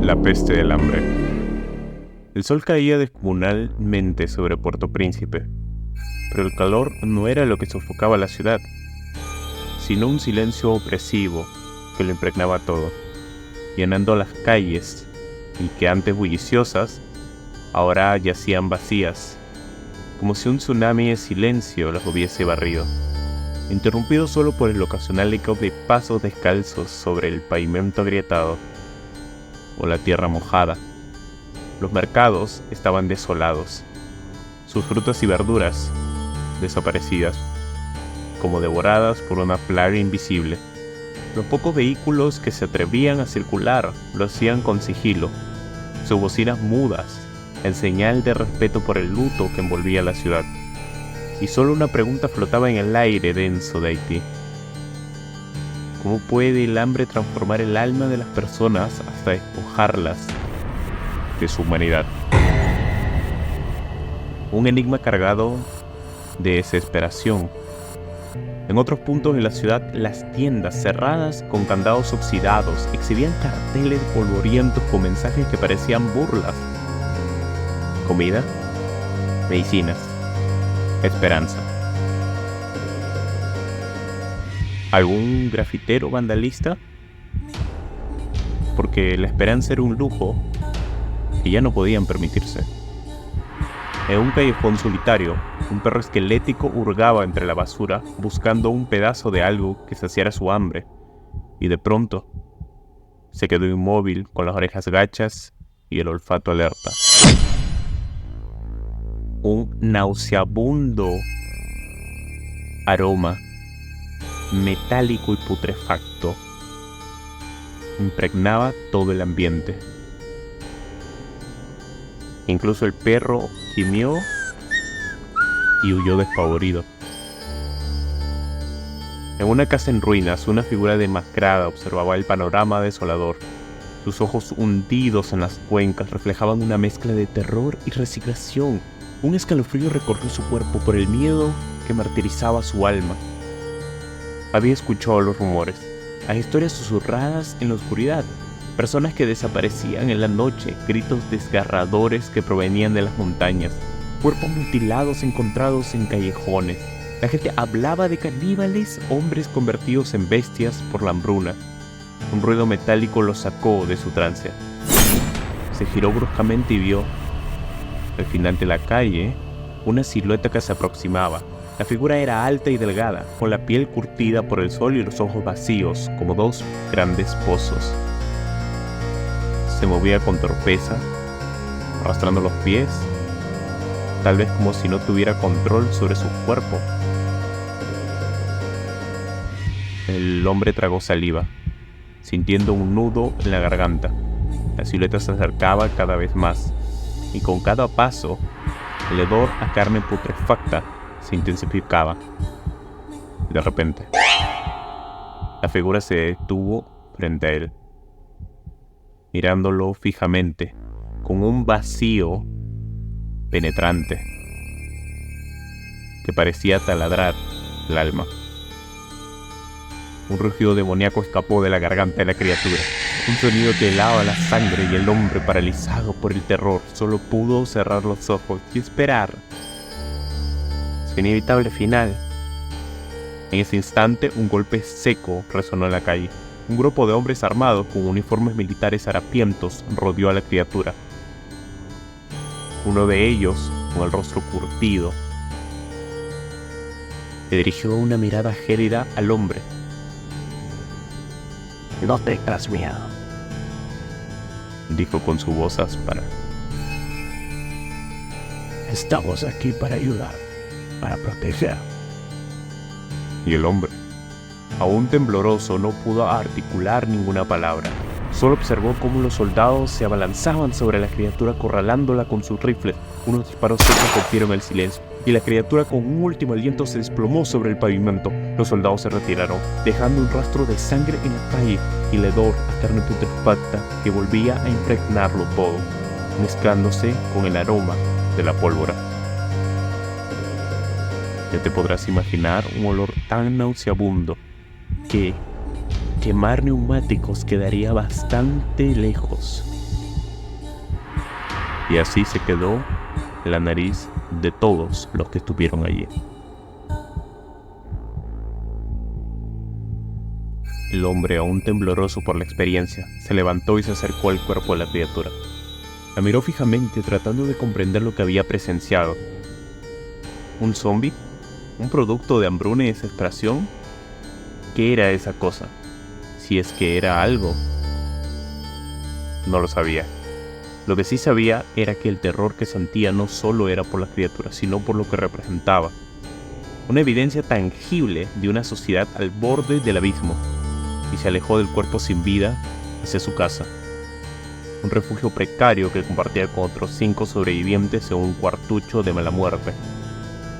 La peste del hambre. El sol caía descomunalmente sobre Puerto Príncipe, pero el calor no era lo que sofocaba la ciudad, sino un silencio opresivo que lo impregnaba todo, llenando las calles y que antes bulliciosas, ahora yacían vacías, como si un tsunami de silencio las hubiese barrido, interrumpido solo por el ocasional eco de pasos descalzos sobre el pavimento agrietado o la tierra mojada. Los mercados estaban desolados, sus frutas y verduras desaparecidas, como devoradas por una plaga invisible. Los pocos vehículos que se atrevían a circular lo hacían con sigilo, sus bocinas mudas, en señal de respeto por el luto que envolvía la ciudad. Y solo una pregunta flotaba en el aire denso de Haití: ¿cómo puede el hambre transformar el alma de las personas hasta despojarlas de su humanidad? Un enigma cargado de desesperación. En otros puntos de la ciudad, las tiendas cerradas con candados oxidados exhibían carteles polvorientos con mensajes que parecían burlas. Comida, medicinas, esperanza. ¿Algún grafitero vandalista? Porque la esperanza era un lujo que ya no podían permitirse. En un callejón solitario, un perro esquelético hurgaba entre la basura buscando un pedazo de algo que saciara su hambre, y de pronto se quedó inmóvil con las orejas gachas y el olfato alerta. Un nauseabundo aroma metálico y putrefacto impregnaba todo el ambiente. Incluso el perro gimió y huyó despavorido. En una casa en ruinas, una figura demacrada observaba el panorama desolador. Sus ojos hundidos en las cuencas reflejaban una mezcla de terror y resignación. Un escalofrío recorrió su cuerpo por el miedo que martirizaba su alma. Había escuchado los rumores, las historias susurradas en la oscuridad, personas que desaparecían en la noche, gritos desgarradores que provenían de las montañas, cuerpos mutilados encontrados en callejones. La gente hablaba de caníbales, hombres convertidos en bestias por la hambruna. Un ruido metálico lo sacó de su trance. Se giró bruscamente y vio, al final de la calle, una silueta que se aproximaba. La figura era alta y delgada, con la piel curtida por el sol y los ojos vacíos, como dos grandes pozos. Se movía con torpeza, arrastrando los pies, tal vez como si no tuviera control sobre su cuerpo. El hombre tragó saliva, sintiendo un nudo en la garganta. La silueta se acercaba cada vez más, y con cada paso, el hedor a carne putrefacta se intensificaba. De repente, la figura se detuvo frente a él, mirándolo fijamente, con un vacío penetrante que parecía taladrar el alma. Un rugido demoníaco escapó de la garganta de la criatura, un sonido que helaba la sangre, y el hombre, paralizado por el terror, solo pudo cerrar los ojos y esperar su inevitable final. En ese instante, un golpe seco resonó en la calle. Un grupo de hombres armados con uniformes militares harapientos rodeó a la criatura. Uno de ellos, con el rostro curtido, le dirigió una mirada gélida al hombre. No tengas miedo, dijo con su voz áspera. estamos aquí para ayudar, para proteger. Y el hombre, aún tembloroso, no pudo articular ninguna palabra. Solo observó cómo los soldados se abalanzaban sobre la criatura acorralándola con sus rifles. Unos disparos secos rompieron el silencio, y la criatura con un último aliento se desplomó sobre el pavimento. Los soldados se retiraron, dejando un rastro de sangre en la calle y el hedor a carne putrefacta que volvía a impregnarlo todo, mezclándose con el aroma de la pólvora. Ya te podrás imaginar un olor tan nauseabundo que quemar neumáticos quedaría bastante lejos. y así se quedó en la nariz de todos los que estuvieron allí. El hombre, aún tembloroso por la experiencia, se levantó y se acercó al cuerpo de la criatura. La miró fijamente, tratando de comprender lo que había presenciado. ¿Un zombi? ¿Un producto de hambruna y desesperación? ¿Qué era esa cosa? Si es que era algo. No lo sabía. Lo que sí sabía era que el terror que sentía no solo era por la criatura, sino por lo que representaba. Una evidencia tangible de una sociedad al borde del abismo, y se alejó del cuerpo sin vida hacia su casa. Un refugio precario que compartía con otros 5 sobrevivientes en un cuartucho de mala muerte.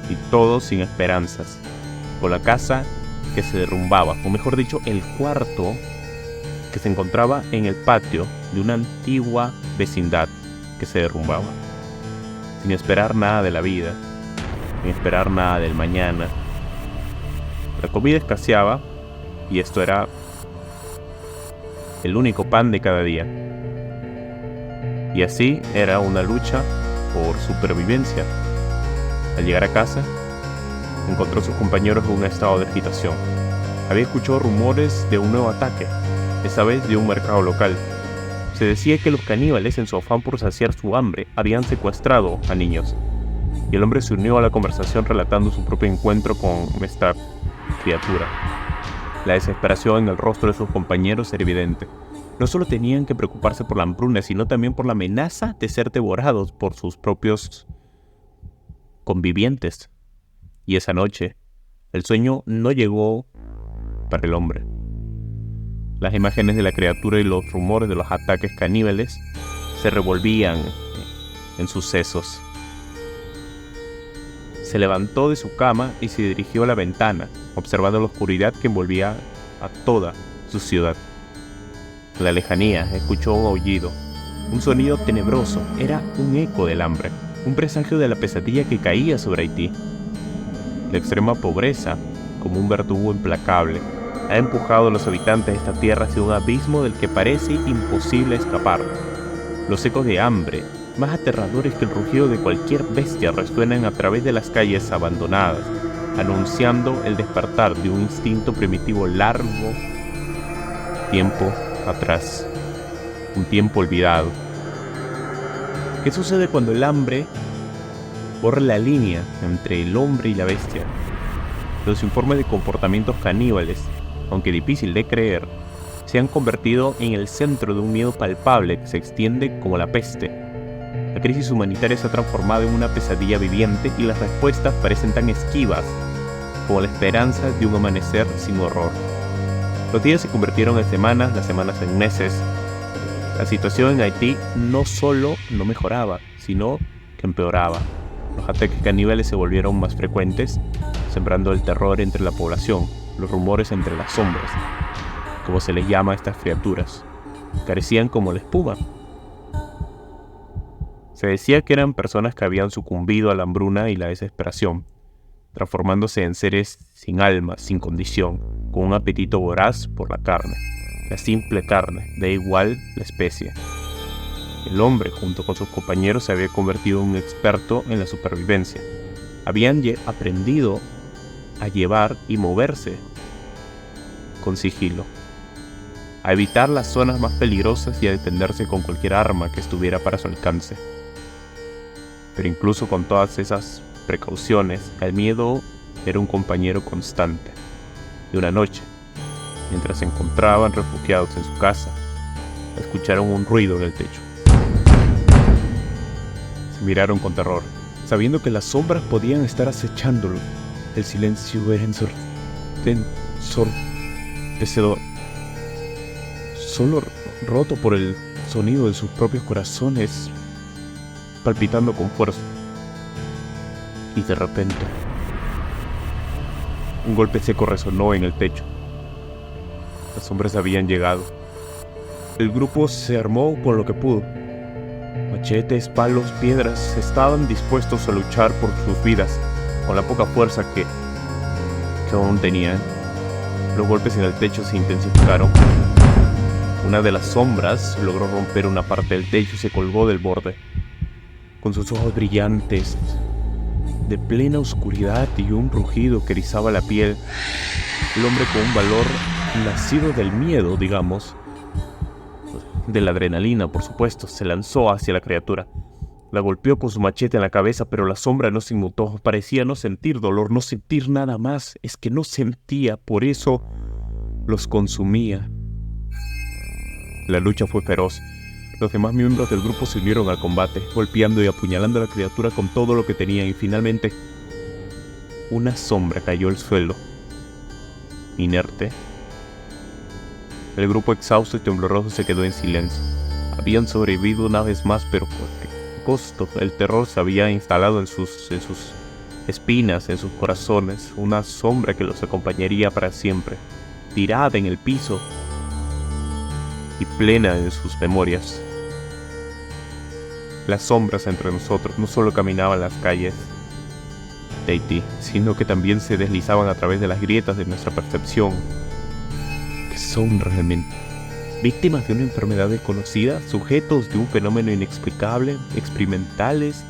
Y todos sin esperanzas, con la casa que se derrumbaba, o mejor dicho, el cuarto que se encontraba en el patio de una antigua vecindad que se derrumbaba, sin esperar nada de la vida, sin esperar nada del mañana. La comida escaseaba y esto era el único pan de cada día. Y así era una lucha por supervivencia. Al llegar a casa, encontró a sus compañeros en un estado de agitación. Había escuchado rumores de un nuevo ataque, esta vez de un mercado local. Se decía que los caníbales, en su afán por saciar su hambre, habían secuestrado a niños. Y el hombre se unió a la conversación relatando su propio encuentro con esta criatura. La desesperación en el rostro de sus compañeros era evidente. No solo tenían que preocuparse por la hambruna, sino también por la amenaza de ser devorados por sus propios convivientes. Y esa noche, el sueño no llegó para el hombre. Las imágenes de la criatura y los rumores de los ataques caníbales se revolvían en sus sesos. Se levantó de su cama y se dirigió a la ventana, observando la oscuridad que envolvía a toda su ciudad. En la lejanía escuchó un aullido, un sonido tenebroso. Era un eco del hambre, un presagio de la pesadilla que caía sobre Haití. La extrema pobreza, como un verdugo implacable, ha empujado a los habitantes de esta tierra hacia un abismo del que parece imposible escapar. Los ecos de hambre, más aterradores que el rugido de cualquier bestia, resuenan a través de las calles abandonadas, anunciando el despertar de un instinto primitivo largo tiempo atrás, un tiempo olvidado. ¿Qué sucede cuando el hambre borra la línea entre el hombre y la bestia? Los informes de comportamientos caníbales, aunque difícil de creer, se han convertido en el centro de un miedo palpable que se extiende como la peste. La crisis humanitaria se ha transformado en una pesadilla viviente y las respuestas parecen tan esquivas como la esperanza de un amanecer sin horror. Los días se convirtieron en semanas, las semanas en meses. La situación en Haití no solo no mejoraba, sino que empeoraba. Los ataques caníbales se volvieron más frecuentes, sembrando el terror entre la población, los rumores entre las sombras, como se les llama a estas criaturas, carecían como la espuma. Se decía que eran personas que habían sucumbido a la hambruna y la desesperación, transformándose en seres sin alma, sin condición, con un apetito voraz por la carne, la simple carne, da igual la especie. El hombre, junto con sus compañeros, se había convertido en un experto en la supervivencia. Habían aprendido a llevar y moverse con sigilo, a evitar las zonas más peligrosas y a defenderse con cualquier arma que estuviera para su alcance. Pero incluso con todas esas precauciones, el miedo era un compañero constante. Y una noche, mientras se encontraban refugiados en su casa, escucharon un ruido en el techo. Se miraron con terror, sabiendo que las sombras podían estar acechándolos. El silencio era ensordecedor, solo roto por el sonido de sus propios corazones palpitando con fuerza. Y de repente, un golpe seco resonó en el techo. Las sombras habían llegado. El grupo se armó con lo que pudo. Machetes, palos, piedras, estaban dispuestos a luchar por sus vidas, con la poca fuerza que aún tenían. Los golpes en el techo se intensificaron. Una de las sombras logró romper una parte del techo y se colgó del borde. con sus ojos brillantes, de plena oscuridad y un rugido que erizaba la piel. El hombre con un valor nacido del miedo, digamos, de la adrenalina, por supuesto, se lanzó hacia la criatura. La golpeó con su machete en la cabeza, pero la sombra no se inmutó. Parecía no sentir dolor, no sentir nada más. Es que no sentía, por eso los consumía. La lucha fue feroz. Los demás miembros del grupo se unieron al combate, golpeando y apuñalando a la criatura con todo lo que tenían, y finalmente una sombra cayó al suelo, inerte. El grupo exhausto y tembloroso se quedó en silencio. Habían sobrevivido una vez más, pero ¿por qué costo? El terror se había instalado en sus espinas, en sus corazones, una sombra que los acompañaría para siempre, tirada en el piso y plena en sus memorias. Las sombras entre nosotros no solo caminaban las calles de Haití, sino que también se deslizaban a través de las grietas de nuestra percepción. ¿Qué son realmente? ¿Víctimas de una enfermedad desconocida? ¿Sujetos de un fenómeno inexplicable? ¿Experimentales?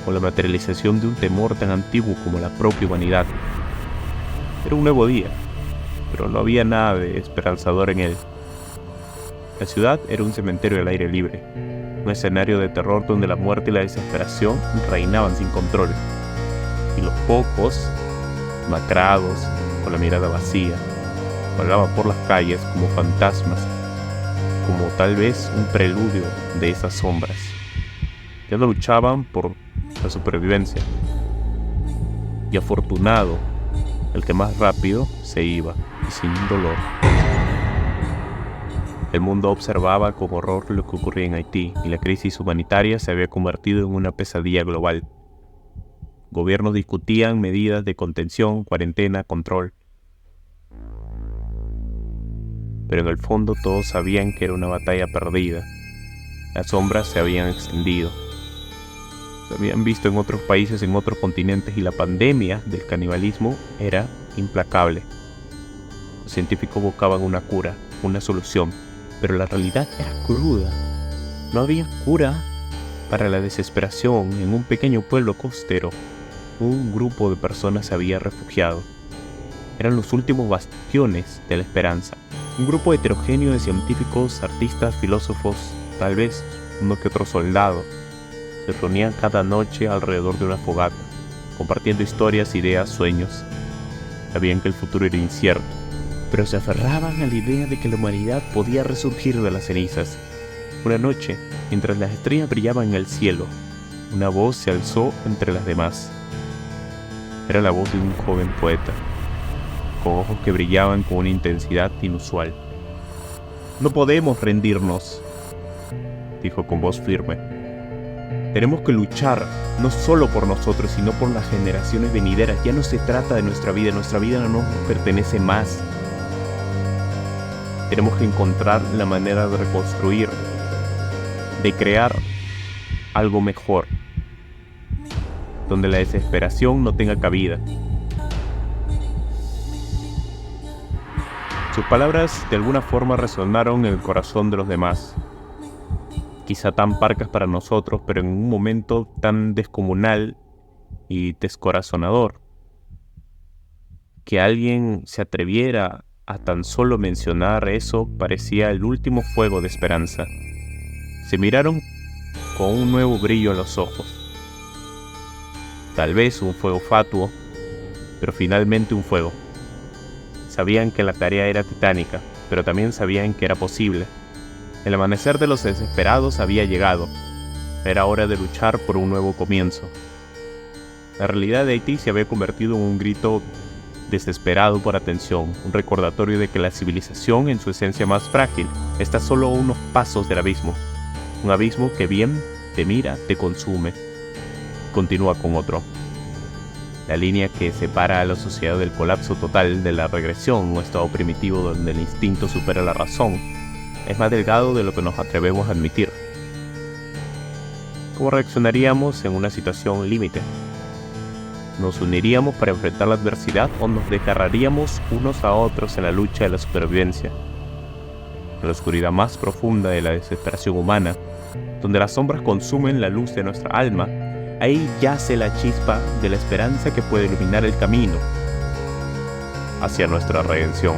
¿O la materialización de un temor tan antiguo como la propia humanidad? Era un nuevo día, pero no había nada de esperanzador en él. La ciudad era un cementerio al aire libre, un escenario de terror donde la muerte y la desesperación reinaban sin control. Y los pocos, macrados, con la mirada vacía, vagaban por las calles como fantasmas, como tal vez un preludio de esas sombras. Ya no luchaban por la supervivencia. Y afortunado, el que más rápido se iba, y sin dolor. El mundo observaba con horror lo que ocurría en Haití, y la crisis humanitaria se había convertido en una pesadilla global. Gobiernos discutían medidas de contención, cuarentena, control. Pero en el fondo todos sabían que era una batalla perdida. Las sombras se habían extendido. Se habían visto en otros países, en otros continentes, y la pandemia del canibalismo era implacable. Los científicos buscaban una cura, una solución, pero la realidad era cruda. No había cura para la desesperación. En un pequeño pueblo costero, un grupo de personas se había refugiado. Eran los últimos bastiones de la esperanza. Un grupo heterogéneo de científicos, artistas, filósofos, tal vez uno que otro soldado, se reunían cada noche alrededor de una fogata, compartiendo historias, ideas, sueños. Sabían que el futuro era incierto, pero se aferraban a la idea de que la humanidad podía resurgir de las cenizas. Una noche, mientras las estrellas brillaban en el cielo, una voz se alzó entre las demás. Era la voz de un joven poeta, con ojos que brillaban con una intensidad inusual. «No podemos rendirnos», dijo con voz firme. «Tenemos que luchar, no solo por nosotros, sino por las generaciones venideras. Ya no se trata de nuestra vida no nos pertenece más. Tenemos que encontrar la manera de reconstruir, de crear algo mejor, donde la desesperación no tenga cabida». Sus palabras de alguna forma resonaron en el corazón de los demás, quizá tan parcas para nosotros, pero en un momento tan descomunal y descorazonador, que alguien se atreviera a tan solo mencionar eso parecía el último fuego de esperanza. Se miraron con un nuevo brillo en los ojos, tal vez un fuego fatuo, pero finalmente un fuego. Sabían que la tarea era titánica, pero también sabían que era posible. El amanecer de los desesperados había llegado. Era hora de luchar por un nuevo comienzo. La realidad de Haití se había convertido en un grito desesperado por atención, un recordatorio de que la civilización, en su esencia más frágil, está solo a unos pasos del abismo. Un abismo que bien te mira, te consume. Continúa con otro. La línea que separa a la sociedad del colapso total, de la regresión, un estado primitivo donde el instinto supera la razón, es más delgado de lo que nos atrevemos a admitir. ¿Cómo reaccionaríamos en una situación límite? ¿Nos uniríamos para enfrentar la adversidad o nos desgarraríamos unos a otros en la lucha de la supervivencia? En la oscuridad más profunda de la desesperación humana, donde las sombras consumen la luz de nuestra alma, ahí yace la chispa de la esperanza que puede iluminar el camino hacia nuestra redención.